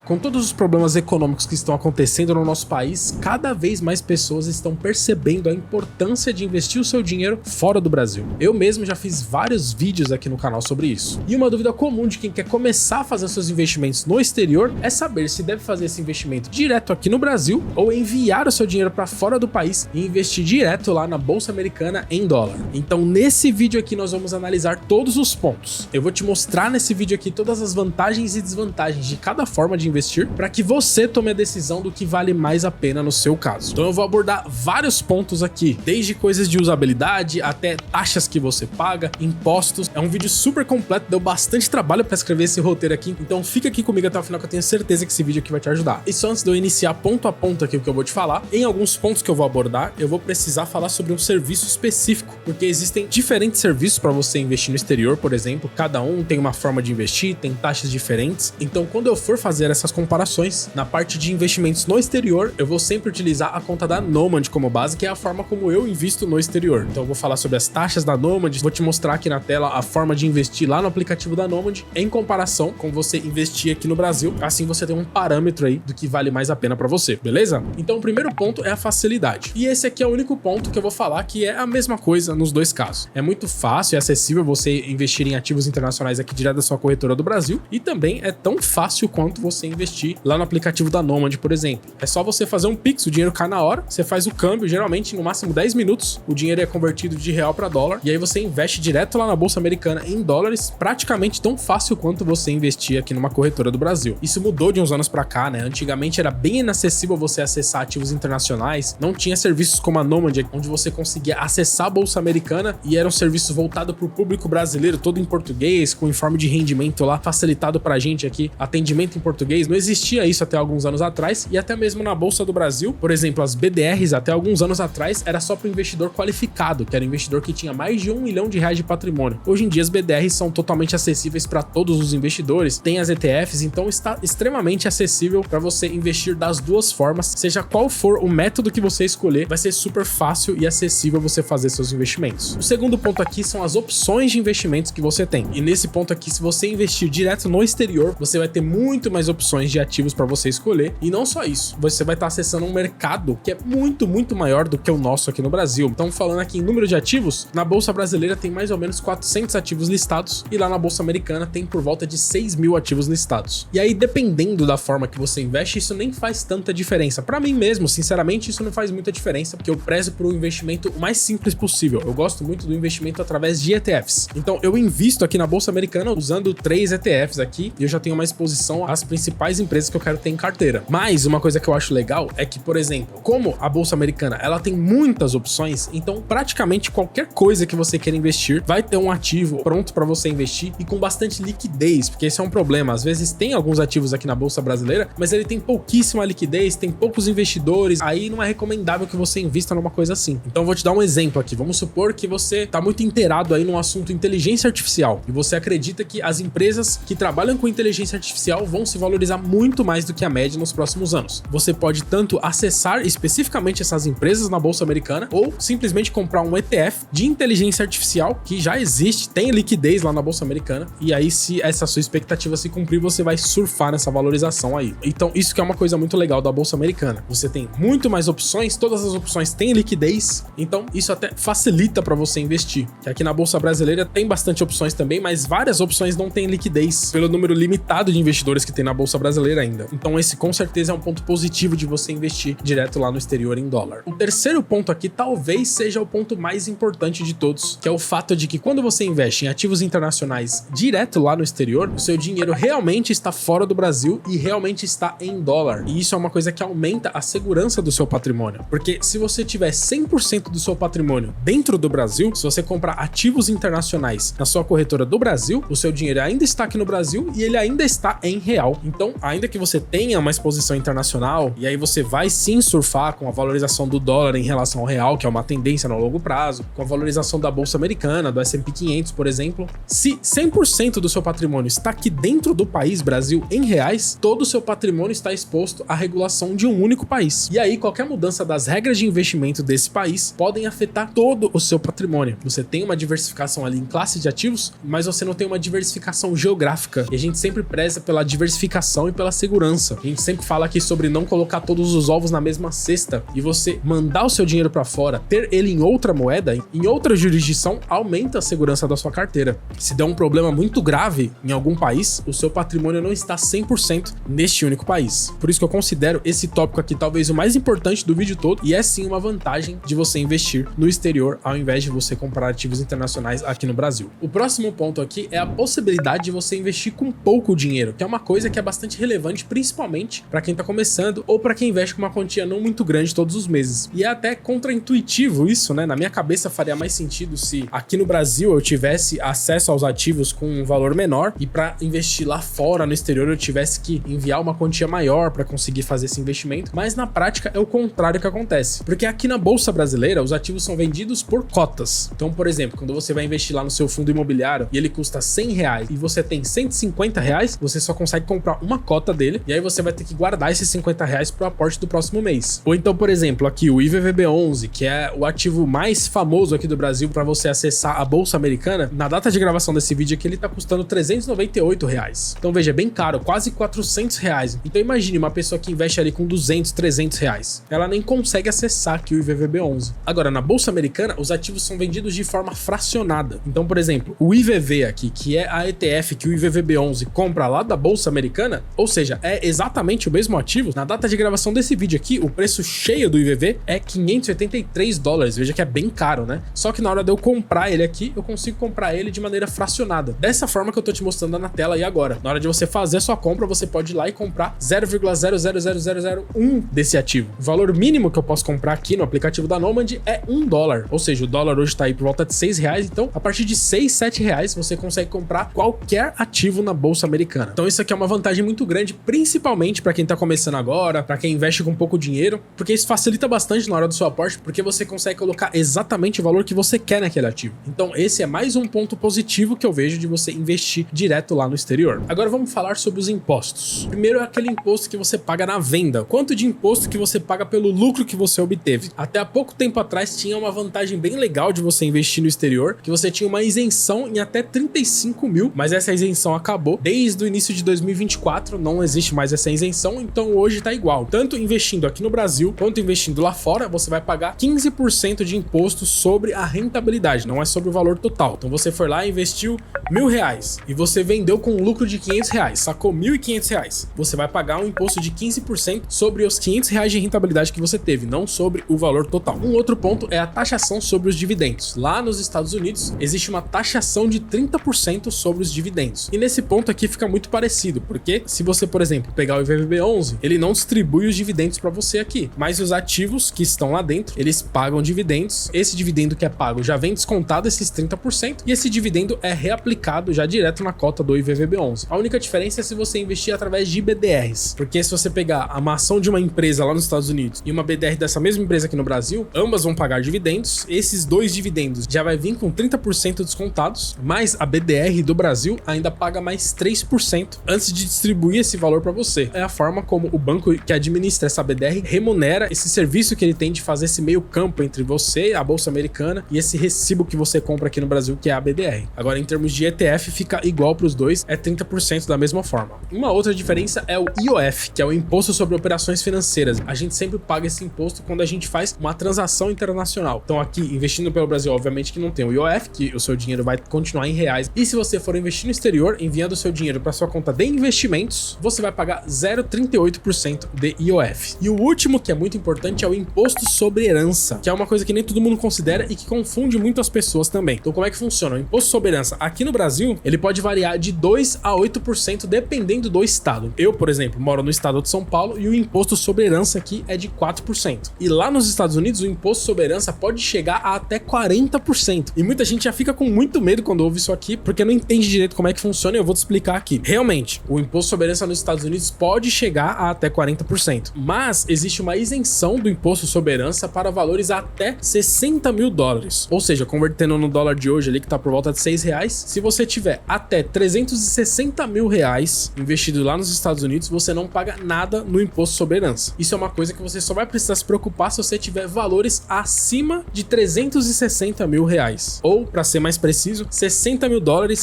Com todos os problemas econômicos que estão acontecendo no nosso país, cada vez mais pessoas estão percebendo a importância de investir o seu dinheiro fora do Brasil. Eu mesmo já fiz vários vídeos aqui no canal sobre isso. E uma dúvida comum de quem quer começar a fazer seus investimentos no exterior é saber se deve fazer esse investimento direto aqui no Brasil ou enviar o seu dinheiro para fora do país e investir direto lá na Bolsa Americana em dólar. Então nesse vídeo aqui nós vamos analisar todos os pontos. Eu vou te mostrar nesse vídeo aqui todas as vantagens e desvantagens de cada forma de investir para que você tome a decisão do que vale mais a pena no seu caso. Então eu vou abordar vários pontos aqui, desde coisas de usabilidade até taxas que você paga, impostos. É um vídeo super completo, deu bastante trabalho para escrever esse roteiro aqui, então fica aqui comigo até o final que eu tenho certeza que esse vídeo aqui vai te ajudar. E só antes de eu iniciar ponto a ponto aqui o que eu vou te falar, em alguns pontos que eu vou abordar, eu vou precisar falar sobre um serviço específico, porque existem diferentes serviços para você investir no exterior, por exemplo, cada um tem uma forma de investir, tem taxas diferentes. Então quando eu for fazer essas comparações, na parte de investimentos no exterior, eu vou sempre utilizar a conta da Nomad como base, que é a forma como eu invisto no exterior. Então eu vou falar sobre as taxas da Nomad, vou te mostrar aqui na tela a forma de investir lá no aplicativo da Nomad, em comparação com você investir aqui no Brasil. Assim você tem um parâmetro aí do que vale mais a pena para você, beleza? Então o primeiro ponto é a facilidade. E esse aqui é o único ponto que eu vou falar que é a mesma coisa nos dois casos. É muito fácil e acessível você investir em ativos internacionais aqui direto da sua corretora do Brasil, e também é tão fácil quanto você investir lá no aplicativo da Nomad, por exemplo. É só você fazer um Pix, o dinheiro cai na hora, você faz o câmbio, geralmente no máximo 10 minutos, o dinheiro é convertido de real para dólar, e aí você investe direto lá na Bolsa Americana em dólares, praticamente tão fácil quanto você investir aqui numa corretora do Brasil. Isso mudou de uns anos para cá, né? Antigamente era bem inacessível você acessar ativos internacionais, não tinha serviços como a Nomad, onde você conseguia acessar a Bolsa Americana, e era um serviço voltado para o público brasileiro, todo em português, com informe de rendimento lá, facilitado pra gente aqui, atendimento em português. Não existia isso até alguns anos atrás, e até mesmo na Bolsa do Brasil, por exemplo, as BDRs até alguns anos atrás era só para o investidor qualificado, que era um investidor que tinha mais de R$1 milhão de patrimônio. Hoje em dia as BDRs são totalmente acessíveis para todos os investidores, tem as ETFs, então está extremamente acessível para você investir das duas formas, seja qual for o método que você escolher, vai ser super fácil e acessível você fazer seus investimentos. O segundo ponto aqui são as opções de investimentos que você tem, e nesse ponto aqui, se você investir direto no exterior, você vai ter muito mais opções de ativos para você escolher, e não só isso, você vai estar acessando um mercado que é muito maior do que o nosso aqui no Brasil. Então falando aqui em número de ativos, na Bolsa Brasileira tem mais ou menos 400 ativos listados, e lá na Bolsa Americana tem por volta de 6 mil ativos listados. E aí dependendo da forma que você investe, isso nem faz tanta diferença. Para mim mesmo, sinceramente, isso não faz muita diferença, porque eu prezo por um investimento o mais simples possível. Eu gosto muito do investimento através de ETFs. Então eu invisto aqui na Bolsa Americana usando 3 ETFs aqui, e eu já tenho uma exposição às principais empresas que eu quero ter em carteira. Mas uma coisa que eu acho legal é que, por exemplo, como a Bolsa Americana ela tem muitas opções, então praticamente qualquer coisa que você queira investir vai ter um ativo pronto para você investir e com bastante liquidez, porque esse é um problema. Às vezes tem alguns ativos aqui na Bolsa Brasileira, mas ele tem pouquíssima liquidez, tem poucos investidores, aí não é recomendável que você invista numa coisa assim. Então eu vou te dar um exemplo aqui. Vamos supor que você tá muito inteirado aí num assunto inteligência artificial e você acredita que as empresas que trabalham com inteligência artificial vão se valorizar muito mais do que a média nos próximos anos. Você pode tanto acessar especificamente essas empresas na Bolsa Americana ou simplesmente comprar um ETF de inteligência artificial que já existe, tem liquidez lá na Bolsa Americana, e aí se essa sua expectativa se cumprir, você vai surfar nessa valorização aí. Então isso que é uma coisa muito legal da Bolsa Americana. Você tem muito mais opções, todas as opções têm liquidez, então isso até facilita para você investir. Que aqui na Bolsa Brasileira tem bastante opções também, mas várias opções não têm liquidez pelo número limitado de investidores que tem na Bolsa Brasileira ainda. Então esse com certeza é um ponto positivo de você investir direto lá no exterior em dólar. O terceiro ponto aqui talvez seja o ponto mais importante de todos, que é o fato de que quando você investe em ativos internacionais direto lá no exterior, o seu dinheiro realmente está fora do Brasil e realmente está em dólar. E isso é uma coisa que aumenta a segurança do seu patrimônio, porque se você tiver 100% do seu patrimônio dentro do Brasil, se você comprar ativos internacionais na sua corretora do Brasil, o seu dinheiro ainda está aqui no Brasil e ele ainda está em real. Então, ainda que você tenha uma exposição internacional, e aí você vai sim surfar com a valorização do dólar em relação ao real, que é uma tendência no longo prazo, com a valorização da Bolsa Americana, do S&P 500, por exemplo, se 100% do seu patrimônio está aqui dentro do país Brasil em reais, todo o seu patrimônio está exposto à regulação de um único país. E aí, qualquer mudança das regras de investimento desse país podem afetar todo o seu patrimônio. Você tem uma diversificação ali em classe de ativos, mas você não tem uma diversificação geográfica. E a gente sempre preza pela diversificação proteção e pela segurança. A gente sempre fala aqui sobre não colocar todos os ovos na mesma cesta e você mandar o seu dinheiro para fora, ter ele em outra moeda, em outra jurisdição, aumenta a segurança da sua carteira. Se der um problema muito grave em algum país, o seu patrimônio não está 100% neste único país. Por isso que eu considero esse tópico aqui talvez o mais importante do vídeo todo, e é sim uma vantagem de você investir no exterior ao invés de você comprar ativos internacionais aqui no Brasil. O próximo ponto aqui é a possibilidade de você investir com pouco dinheiro, que é uma coisa que é bastante relevante, principalmente para quem está começando ou para quem investe com uma quantia não muito grande todos os meses. E é até contraintuitivo isso, né? Na minha cabeça faria mais sentido se aqui no Brasil eu tivesse acesso aos ativos com um valor menor e para investir lá fora no exterior eu tivesse que enviar uma quantia maior para conseguir fazer esse investimento, mas na prática é o contrário que acontece, porque aqui na Bolsa Brasileira os ativos são vendidos por cotas. Então, por exemplo, quando você vai investir lá no seu fundo imobiliário e ele custa R$100 e você tem R$150, você só consegue comprar uma cota dele e aí você vai ter que guardar esses R$50 pro aporte do próximo mês. Ou então, por exemplo, aqui o IVVB11, que é o ativo mais famoso aqui do Brasil para você acessar a Bolsa Americana, na data de gravação desse vídeo aqui ele tá custando R$398. Então veja, é bem caro, quase R$400. Então imagine uma pessoa que investe ali com R$200, R$300. Ela nem consegue acessar aqui o IVVB11. Agora, na Bolsa Americana, os ativos são vendidos de forma fracionada. Então, por exemplo, o IVV aqui, que é a ETF que o IVVB11 compra lá da Bolsa Americana, ou seja, é exatamente o mesmo ativo. Na data de gravação desse vídeo aqui, o preço cheio do IVV é $583. Veja que é bem caro, né? Só que na hora de eu comprar ele aqui, eu consigo comprar ele de maneira fracionada. Dessa forma que eu tô te mostrando na tela aí agora. Na hora de você fazer a sua compra, você pode ir lá e comprar 0,00001 desse ativo. O valor mínimo que eu posso comprar aqui no aplicativo da Nomad é $1. Ou seja, o dólar hoje tá aí por volta de R$6. Então, a partir de R$6, R$7, você consegue comprar qualquer ativo na Bolsa Americana. Então, isso aqui é uma vantagem muito grande, principalmente para quem tá começando agora, para quem investe com pouco dinheiro, porque isso facilita bastante na hora do seu aporte, porque você consegue colocar exatamente o valor que você quer naquele ativo. Então, esse é mais um ponto positivo que eu vejo de você investir direto lá no exterior. Agora, vamos falar sobre os impostos. Primeiro é aquele imposto que você paga na venda. Quanto de imposto que você paga pelo lucro que você obteve? Até há pouco tempo atrás tinha uma vantagem bem legal de você investir no exterior, que você tinha uma isenção em até 35 mil, mas essa isenção acabou desde o início de 2024, não existe mais essa isenção, então hoje tá igual. Tanto investindo aqui no Brasil, quanto investindo lá fora, você vai pagar 15% de imposto sobre a rentabilidade, não é sobre o valor total. Então você foi lá e investiu R$1.000 e você vendeu com um lucro de R$500, sacou R$1.500, você vai pagar um imposto de 15% sobre os R$500 de rentabilidade que você teve, não sobre o valor total. Um outro ponto é a taxação sobre os dividendos. Lá nos Estados Unidos existe uma taxação de 30% sobre os dividendos. E nesse ponto aqui fica muito parecido, porque se você, por exemplo, pegar o IVVB11, ele não distribui os dividendos para você aqui, mas os ativos que estão lá dentro, eles pagam dividendos. Esse dividendo que é pago já vem descontado esses 30% e esse dividendo é reaplicado já direto na cota do IVVB11. A única diferença é se você investir através de BDRs, porque se você pegar uma ação de uma empresa lá nos Estados Unidos e uma BDR dessa mesma empresa aqui no Brasil, ambas vão pagar dividendos. Esses dois dividendos já vai vir com 30% descontados, mas a BDR do Brasil ainda paga mais 3% antes de distribuir esse valor para você. É a forma como o banco que administra essa BDR remunera esse serviço que ele tem de fazer esse meio campo entre você, a Bolsa Americana, e esse recibo que você compra aqui no Brasil, que é a BDR. Agora, em termos de ETF, fica igual para os dois, é 30% da mesma forma. Uma outra diferença é o IOF, que é o Imposto sobre Operações Financeiras. A gente sempre paga esse imposto quando a gente faz uma transação internacional. Então aqui, investindo pelo Brasil, obviamente que não tem o IOF, que o seu dinheiro vai continuar em reais. E se você for investir no exterior, enviando o seu dinheiro para sua conta de investimentos, você vai pagar 0,38% de IOF. E o último, que é muito importante, é o Imposto sobre Herança, que é uma coisa que nem todo mundo considera e que confunde muito as pessoas também. Então como é que funciona? O Imposto sobre Herança aqui no Brasil, ele pode variar de 2 a 8% dependendo do estado. Eu, por exemplo, moro no estado de São Paulo e o Imposto sobre Herança aqui é de 4%. E lá nos Estados Unidos, o Imposto sobre Herança pode chegar a até 40%. E muita gente já fica com muito medo quando ouve isso aqui, porque não entende direito como é que funciona e eu vou te explicar aqui. Realmente, o Imposto sobre Herança nos Estados Unidos pode chegar a até 40%. Mas existe uma isenção do Imposto sobre Herança para valores até $60 mil. Ou seja, convertendo no dólar de hoje ali, que tá por volta de R$6, se você tiver até R$360 mil investido lá nos Estados Unidos, você não paga nada no Imposto sobre Herança. Isso é uma coisa que você só vai precisar se preocupar se você tiver valores acima de R$360 mil. Ou, para ser mais preciso, $60 mil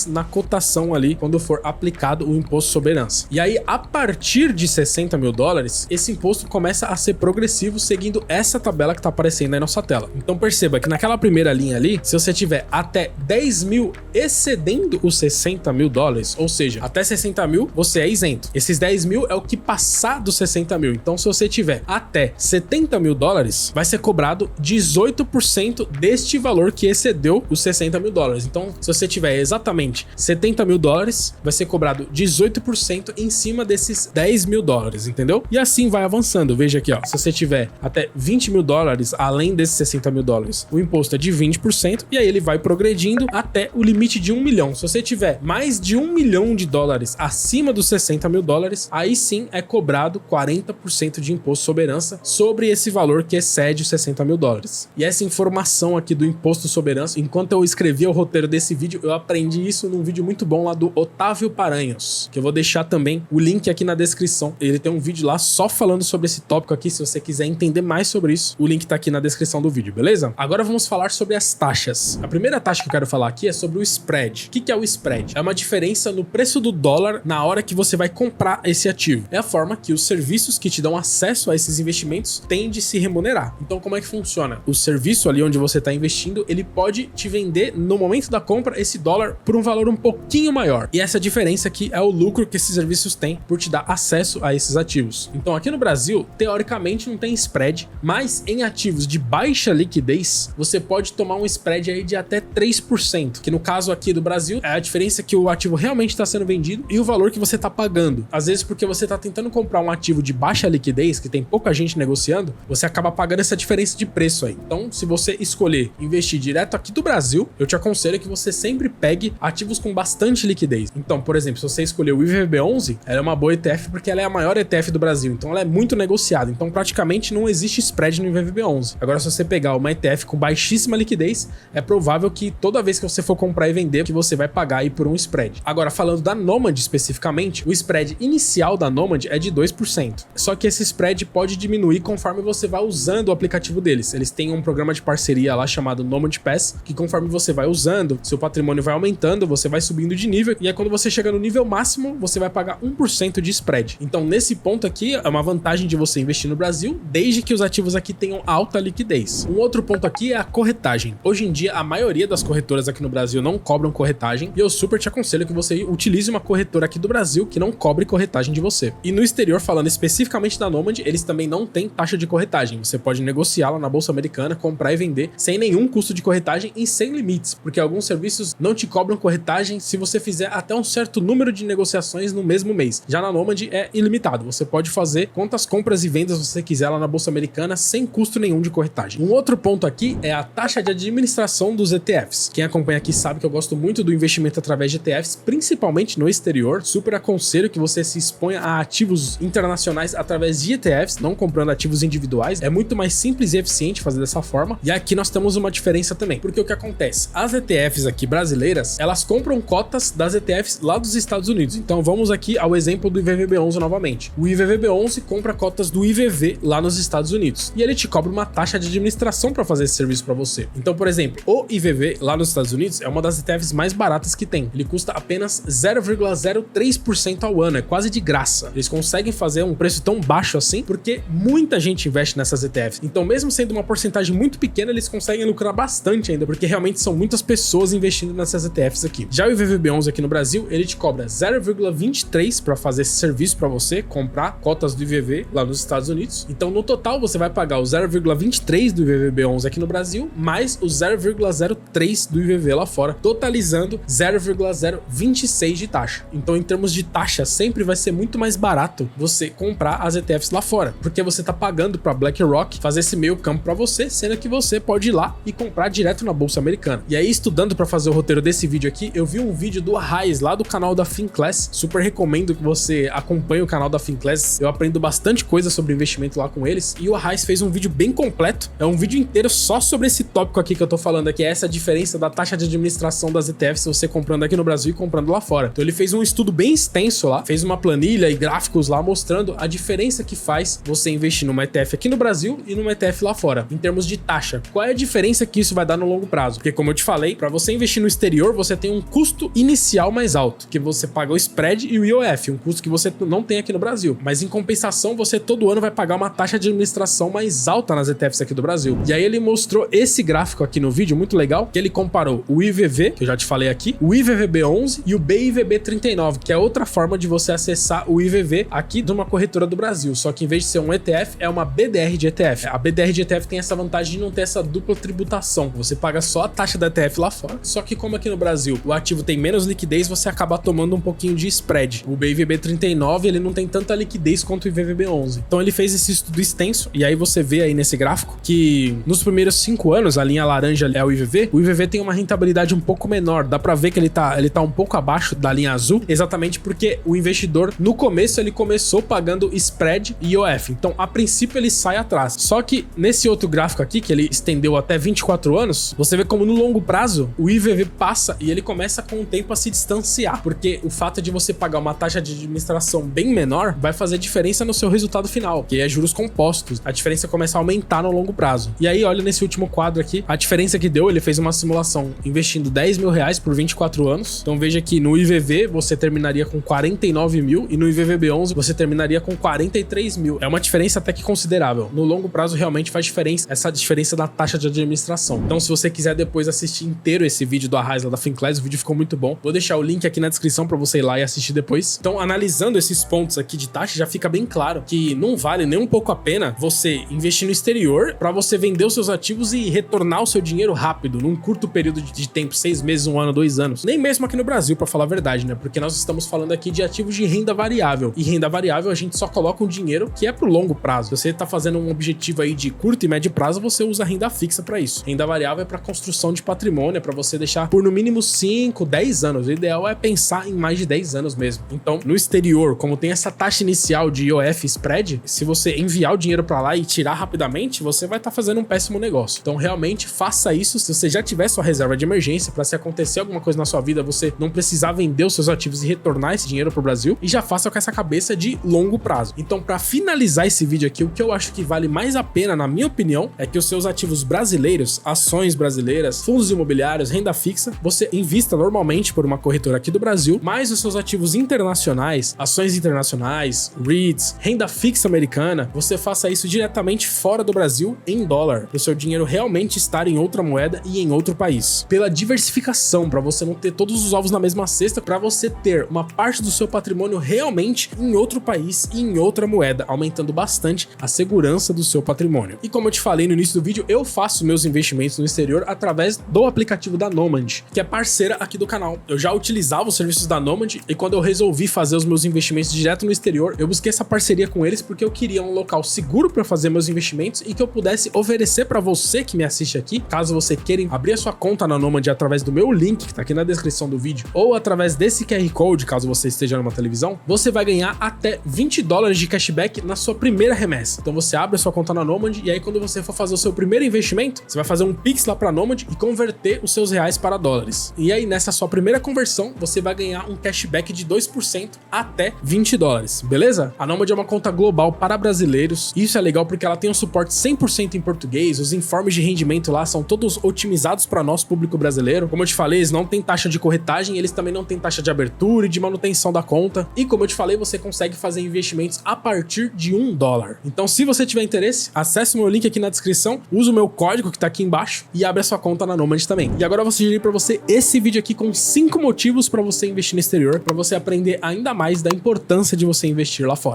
na cotação ali quando for aplicado o Imposto sobre Herança. dólares. E aí, a partir de 60 mil dólares, esse imposto começa a ser progressivo seguindo essa tabela que tá aparecendo aí na nossa tela. Então perceba que naquela primeira linha ali, se você tiver até 10 mil excedendo os 60 mil dólares, ou seja, até 60 mil, você é isento. Esses 10 mil é o que passar dos 60 mil. Então, se você tiver até 70 mil dólares, vai ser cobrado 18% deste valor que excedeu os 60 mil dólares. Então, se você tiver exatamente 70 mil dólares, vai ser cobrado 18% em cima desses 10 mil dólares, entendeu? E assim vai avançando. Veja aqui, ó, se você tiver até 20 mil dólares, além desses 60 mil dólares, o imposto é de 20%, e aí ele vai progredindo até o limite de 1 milhão. Se você tiver mais de 1 milhão de dólares acima dos 60 mil dólares, aí sim é cobrado 40% de imposto sobre herança sobre esse valor que excede os 60 mil dólares. E essa informação aqui do imposto sobre herança, enquanto eu escrevia o roteiro desse vídeo, eu aprendi isso num vídeo muito bom lá do Otávio Paranhos, que eu vou deixar também o link aqui na descrição. Ele tem um vídeo lá só falando sobre esse tópico aqui, se você quiser entender mais sobre isso, o link tá aqui na descrição do vídeo, beleza? Agora vamos falar sobre as taxas. A primeira taxa que eu quero falar aqui é sobre o spread. O que é o spread? É uma diferença no preço do dólar na hora que você vai comprar esse ativo. É a forma que os serviços que te dão acesso a esses investimentos têm de se remunerar. Então, como é que funciona? O serviço ali onde você está investindo, ele pode te vender no momento da compra esse dólar por um valor um pouquinho maior. E essa diferença aqui é o lucro que esses serviços têm por te dar acesso a esses ativos. Então, aqui no Brasil, teoricamente não tem spread, mas em ativos de baixa liquidez, você pode tomar um spread aí de até 3%, que no caso aqui do Brasil é a diferença que o ativo realmente está sendo vendido e o valor que você está pagando. Às vezes porque você está tentando comprar um ativo de baixa liquidez, que tem pouca gente negociando, você acaba pagando essa diferença de preço aí. Então, se você escolher investir direto aqui do Brasil, eu te aconselho que você sempre pegue ativos com bastante liquidez. Então, por exemplo, se você escolher o IVVB11, ela é uma boa ETF porque ela é a maior ETF do Brasil, então ela é muito negociada, então praticamente não existe spread no IVVB11. Agora, se você pegar uma ETF com baixíssima liquidez, é provável que toda vez que você for comprar e vender, que você vai pagar aí por um spread. Agora, falando da Nomad especificamente, o spread inicial da Nomad é de 2%. Só que esse spread pode diminuir conforme você vai usando o aplicativo deles. Eles têm um programa de parceria lá chamado Nomad Pass, que conforme você vai usando, seu patrimônio vai aumentando, você vai subindo de nível, e aí quando você chega no nível máximo, você vai pagar 1% de spread. Então, nesse ponto aqui, é uma vantagem de você investir no Brasil, desde que os ativos aqui tenham alta liquidez. Um outro ponto aqui é a corretagem. Hoje em dia, a maioria das corretoras aqui no Brasil não cobram corretagem, e eu super te aconselho que você utilize uma corretora aqui do Brasil que não cobre corretagem de você. E no exterior, falando especificamente da Nomad, eles também não têm taxa de corretagem. Você pode negociar lá na Bolsa Americana, comprar e vender sem nenhum custo de corretagem e sem limites, porque alguns serviços não te cobram corretagem se você fizer até um certo número de negociações no mesmo mês. Já na Nomad é ilimitado, você pode fazer quantas compras e vendas você quiser lá na Bolsa Americana sem custo nenhum de corretagem. Um outro ponto aqui é a taxa de administração dos ETFs. Quem acompanha aqui sabe que eu gosto muito do investimento através de ETFs, principalmente no exterior. Super aconselho que você se exponha a ativos internacionais através de ETFs, não comprando ativos individuais. É muito mais simples e eficiente fazer dessa forma. E aqui nós temos uma diferença também, porque o que acontece? As ETFs aqui brasileiras, elas compram cotas das ETFs lá dos Estados Unidos. Então vamos aqui ao exemplo do IVVB11 novamente. O IVVB11 compra cotas do IVV lá nos Estados Unidos e ele te cobra uma taxa de administração para fazer esse serviço para você. Então, por exemplo, o IVV lá nos Estados Unidos é uma das ETFs mais baratas que tem. Ele custa apenas 0,03% ao ano, é quase de graça. Eles conseguem fazer um preço tão baixo assim porque muita gente investe nessas ETFs. Então, mesmo sendo uma porcentagem muito pequena, eles conseguem lucrar bastante ainda, porque realmente são muitas pessoas investindo nessas ETFs aqui. Já o IVVB11 aqui no Brasil, ele te cobra 0,23 para fazer esse serviço para você comprar cotas do IVV lá nos Estados Unidos. Então, no total, você vai pagar o 0,23 do IVVB11 aqui no Brasil, mais o 0,03 do IVV lá fora, totalizando 0,026 de taxa. Então, em termos de taxa, sempre vai ser muito mais barato você comprar as ETFs lá fora, porque você tá pagando para BlackRock fazer esse meio campo para você, sendo que você pode ir lá e comprar direto na Bolsa Americana. E aí, estudando para fazer o roteiro desse vídeo aqui, eu vi um vídeo do Arraes lá do canal da Finclass. Super recomendo que você acompanhe o canal da Finclass. Eu aprendo bastante coisa sobre investimento lá com eles. E o Arraes fez um vídeo bem completo. É um vídeo inteiro só sobre esse tópico aqui que eu tô falando aqui, é essa diferença da taxa de administração das ETFs, você comprando aqui no Brasil e comprando lá fora. Então ele fez um estudo bem extenso lá, fez uma planilha e gráficos lá mostrando a diferença que faz você investir numa ETF aqui no Brasil e numa ETF lá fora, em termos de taxa. Qual é a diferença que isso vai dar no longo prazo? Porque como eu te falei, para você investir no exterior, você tem um custo inicial mais alto, que você paga o spread e o o IOF, um custo que você não tem aqui no Brasil. Mas em compensação, você todo ano vai pagar uma taxa de administração mais alta nas ETFs aqui do Brasil. E aí ele mostrou esse gráfico aqui no vídeo, muito legal, que ele comparou o IVV, que eu já te falei aqui, o IVVB11 e o BIVB39, que é outra forma de você acessar o IVV aqui de uma corretora do Brasil. Só que em vez de ser um ETF, é uma BDR de ETF. A BDR de ETF tem essa vantagem de não ter essa dupla tributação. Você paga só a taxa da ETF lá fora. Só que como aqui no Brasil o ativo tem menos liquidez, você acaba tomando um pouquinho de spread. O BIVB39, ele não tem tanta liquidez quanto o IVVB11. Então ele fez esse estudo extenso, e aí você vê aí nesse gráfico que nos primeiros 5 anos, a linha laranja é o IVV tem uma rentabilidade um pouco menor. Dá pra ver que ele tá um pouco abaixo da linha azul, exatamente porque o investidor, no começo, ele começou pagando spread e IOF. Então, a princípio, ele sai atrás. Só que nesse outro gráfico aqui, que ele estendeu até 24 anos, você vê como no longo prazo, o IVV passa e ele começa com o tempo a se distanciar, porque o fato de você pagar uma taxa de administração bem menor vai fazer diferença no seu resultado final, que é juros compostos. A diferença começa a aumentar no longo prazo. E aí, olha nesse último quadro aqui, a diferença que deu, ele fez uma simulação investindo 10 mil reais por 24 anos. Então veja que no IVV você terminaria com 49 mil e no IVVB11 você terminaria com 43 mil. É uma diferença até que considerável. No longo prazo realmente faz diferença essa diferença da taxa de administração. Então se você quiser depois assistir inteiro esse vídeo do Arraiz lá da Finclass, o vídeo ficou muito bom. Vou deixar o link aqui na descrição para você ir lá e assistir depois. Então analisando esses pontos aqui de taxa, já fica bem claro que não vale nem um pouco a pena você investir no exterior para você vender os seus ativos e retornar o seu dinheiro rápido, num curto período de tempo, 6 meses, 1 ano, 2 anos. Nem mesmo aqui no Brasil, para falar a verdade, né? Porque nós estamos falando aqui de ativos de renda variável. E renda variável a gente só coloca um dinheiro que é pro longo prazo. Se você tá fazendo um objetivo aí de curto e médio prazo, você usa renda fixa para isso. Renda variável é para construção de patrimônio, é para você deixar por no mínimo 5, 10 anos. O ideal é pensar em mais de 10 anos mesmo. Então, no exterior, como tem essa taxa inicial de IOF spread, se você enviar o dinheiro para lá e tirar rapidamente, você vai estar fazendo um péssimo negócio. Então, realmente, faça isso se você já tiver sua reserva de emergência, para se acontecer alguma coisa na sua vida, você não precisar vender os seus ativos e retornar esse dinheiro pro Brasil, e já faça com essa cabeça de longo prazo. Então, para finalizar esse vídeo aqui, o que eu acho que vale mais a pena, na minha opinião, é que os seus ativos brasileiros, ações brasileiras, fundos imobiliários, renda fixa, você invista normalmente por uma corretora aqui do Brasil, mais os seus ativos internacionais, ações internacionais, REITs, renda fixa americana, você faça isso diretamente fora do Brasil em dólar, para o seu dinheiro realmente estar em outra moeda e em outro país. Pela diversificação, para você não ter todos os ovos na mesma cesta, para você ter uma parte do seu patrimônio realmente em outro país e em outra moeda, aumentando bastante a segurança do seu patrimônio. E como eu te falei no início do vídeo, eu faço meus investimentos no exterior através do aplicativo da Nomad, que é parceira aqui do canal. Eu já utilizava os serviços da Nomad e quando eu resolvi fazer os meus investimentos direto no exterior, eu busquei essa parceria com eles porque eu queria um local seguro para fazer meus investimentos e que eu pudesse oferecer para você que me assiste aqui, caso você queira abrir a sua conta na Nomad através do meu link que tá aqui na descrição do vídeo, ou através desse QR Code, caso você esteja numa televisão, você vai ganhar até 20 dólares de cashback na sua primeira remessa. Então você abre a sua conta na Nomad e aí quando você for fazer o seu primeiro investimento, você vai fazer um Pix lá pra Nomad e converter os seus reais para dólares. E aí nessa sua primeira conversão, você vai ganhar um cashback de 2% até 20 dólares, beleza? A Nomad é uma conta global para brasileiros. Isso é legal porque ela tem um suporte 100% em português, os informes de rendimento lá são todos otimizados para nosso público brasileiro. Como eu te falei, eles não têm taxa de corretagem, eles também não têm taxa de abertura e de manutenção da conta. E como eu te falei, você consegue fazer investimentos a partir de $1. Então, se você tiver interesse, acesse o meu link aqui na descrição, usa o meu código que tá aqui embaixo e abre a sua conta na Nomad também. E agora eu vou sugerir para você esse vídeo aqui com 5 motivos para você investir no exterior, para você aprender ainda mais da importância de você investir lá fora.